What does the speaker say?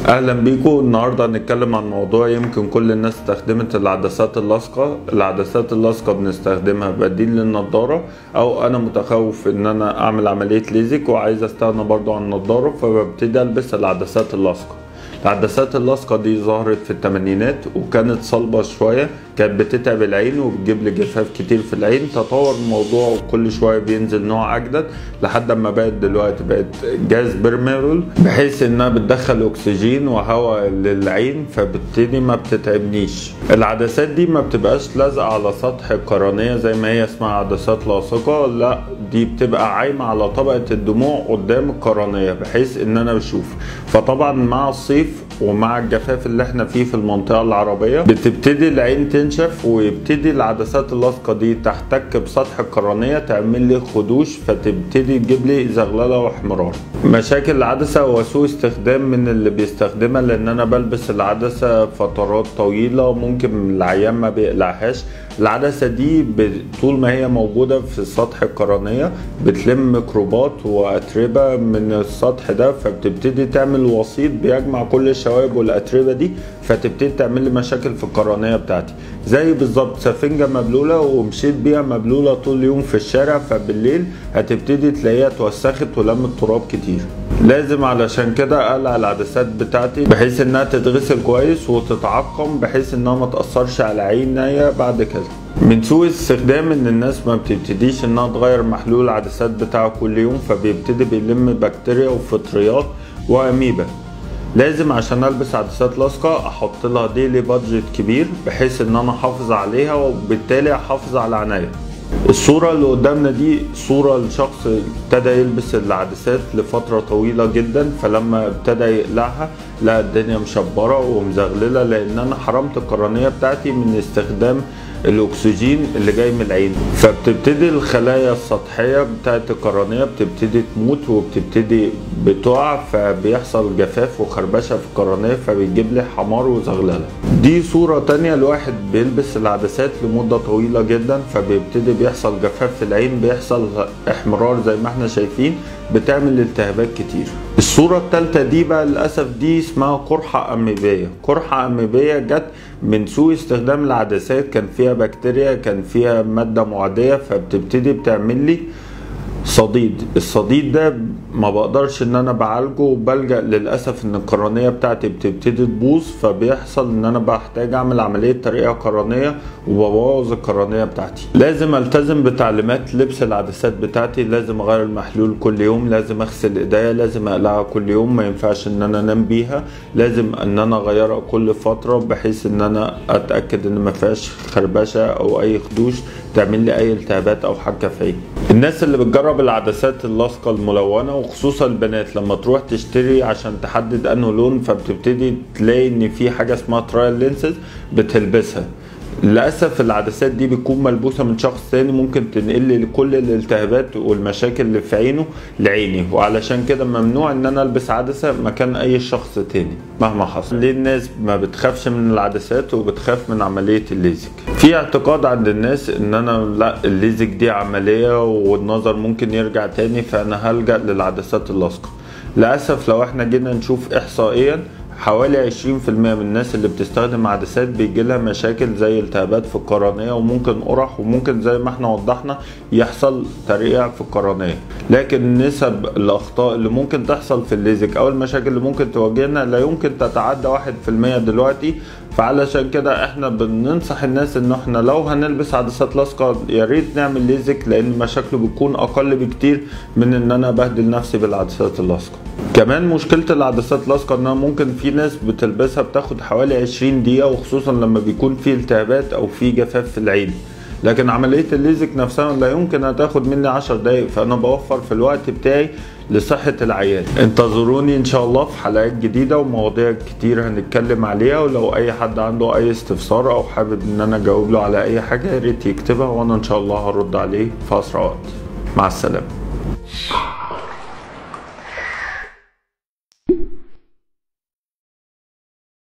اهلا بيكم. النهارده هنتكلم عن موضوع يمكن كل الناس استخدمت العدسات اللاصقه. العدسات اللاصقه بنستخدمها بديل للنضاره، او انا متخوف ان انا اعمل عمليه ليزك وعايز استغنى برضو عن النضاره، فببتدي البس العدسات اللاصقه. العدسات اللاصقه دي ظهرت في الثمانينات وكانت صلبه شويه، كانت بتتعب العين وبتجيب لي جفاف كتير في العين. تطور الموضوع وكل شويه بينزل نوع اجدد لحد ما بقت دلوقتي جاز بيرميبل، بحيث انها بتدخل اكسجين وهواء للعين فبتبتدي ما بتتعبنيش. العدسات دي ما بتبقاش لازقه على سطح القرنيه زي ما هي اسمها عدسات لاصقه، لا دي بتبقى عايمه على طبقه الدموع قدام القرنيه بحيث ان انا بشوف. فطبعا مع الصيف ومع الجفاف اللي احنا فيه في المنطقه العربيه بتبتدي العين تنشف، ويبتدي العدسات اللاصقه دي تحتك بسطح القرنيه تعمل لي خدوش، فتبتدي تجيب لي زغلله واحمرار. مشاكل العدسه هو سوء استخدام من اللي بيستخدمها، لان انا بلبس العدسه فترات طويله ممكن العيان ما بيقلعهاش. العدسه دي طول ما هي موجوده في سطح القرنيه بتلم ميكروبات واتربه من السطح ده، فبتبتدي تعمل وسيط بيجمع كل الشوائب والاتربه دي، فتبتدي تعمل لي مشاكل في القرنيه بتاعتي. زي بالظبط سفنجه مبلوله ومشيت بيها مبلوله طول اليوم في الشارع، فبالليل هتبتدي تلاقيها اتوسخت ولمت تراب كتير. لازم علشان كده اقلع العدسات بتاعتي بحيث انها تتغسل كويس وتتعقم بحيث انها ما تاثرش على عينيا بعد كده. من سوء الاستخدام ان الناس ما بتبتديش انها تغير محلول العدسات بتاعها كل يوم، فبيبتدي بيلم بكتيريا وفطريات واميبا. لازم عشان البس عدسات لاصقه احط لها ديلي بادجت كبير بحيث ان انا احافظ عليها وبالتالي احافظ على عينيا. الصورة اللي قدامنا دي صورة لشخص ابتدى يلبس العدسات لفترة طويلة جدا، فلما ابتدى يقلعها لا الدنيا مشبرة ومزغللة، لان انا حرمت القرنية بتاعتي من استخدام الاكسجين اللي جاي من العين، فبتبتدي الخلايا السطحيه بتاعت القرنيه بتبتدي تموت وبتبتدي بتقع، فبيحصل جفاف وخربشه في القرنيه فبيجيب لي حمار وزغلله. دي صوره تانية لواحد بيلبس العدسات لمده طويله جدا، فبيبتدي بيحصل جفاف في العين، بيحصل احمرار زي ما احنا شايفين، بتعمل التهابات كتير. الصورة الثالثة دي بقى للأسف دي اسمها قرحة أميبية. قرحة أميبية جت من سوء استخدام العدسات، كان فيها بكتيريا، كان فيها مادة معدية، فبتبتدي بتعمل لي صديد. الصديد ده ما بقدرش ان انا بعالجه وبلجأ للأسف ان القرنية بتاعتي بتبتدي تبوظ، فبيحصل ان انا بحتاج اعمل عملية ترقيع قرنية وببوظ القرنية بتاعتي. لازم التزم بتعليمات لبس العدسات بتاعتي، لازم اغير المحلول كل يوم، لازم اغسل ايديا، لازم اقلعها كل يوم، ما ينفعش ان انا انام بيها، لازم ان انا اغيرها كل فترة بحيث ان انا اتأكد ان ما فيهاش خربشة او اي خدوش تعمل لي اي التهابات او حكة في عيني. الناس اللي بتجرب العدسات اللاصقه الملونه وخصوصا البنات لما تروح تشتري عشان تحدد انه لون، فبتبتدي تلاقي ان في حاجه اسمها ترايل لينسز بتلبسها. للاسف العدسات دي بتكون ملبوسه من شخص تاني، ممكن تنقل لي كل الالتهابات والمشاكل اللي في عينه لعيني، وعلشان كده ممنوع ان انا البس عدسه مكان اي شخص تاني مهما حصل. ليه الناس ما بتخافش من العدسات وبتخاف من عمليه الليزك؟ في اعتقاد عند الناس ان انا لا الليزك دي عمليه والنظر ممكن يرجع تاني، فانا هلجأ للعدسات اللاصقه. للاسف لو احنا جينا نشوف احصائيا حوالي 20% من الناس اللي بتستخدم عدسات بيجي لها مشاكل زي التهابات في القرنية، وممكن قرح، وممكن زي ما احنا وضحنا يحصل ترقيع في القرنية. لكن نسب الأخطاء اللي ممكن تحصل في الليزك أو المشاكل اللي ممكن تواجهنا لا يمكن تتعدى 1% دلوقتي. فعلشان كده احنا بننصح الناس ان احنا لو هنلبس عدسات لاصقه يا ريت نعمل ليزك، لان مشاكله بتكون اقل بكتير من ان انا ابهدل نفسي بالعدسات اللاصقه. كمان مشكله العدسات اللاصقه انها ممكن في ناس بتلبسها بتاخد حوالي 20 دقيقه، وخصوصا لما بيكون في التهابات او في جفاف في العين. لكن عمليه الليزك نفسها لا يمكن ان تاخد مني 10 دقايق، فانا بوفر في الوقت بتاعي لصحة العيان. انتظروني ان شاء الله في حلقات جديدة ومواضيع كتير هنتكلم عليها، ولو اي حد عنده اي استفسار او حابب ان انا اجاوب له على اي حاجة يا ريت يكتبها وانا ان شاء الله هرد عليه في اسرع وقت. مع السلامة.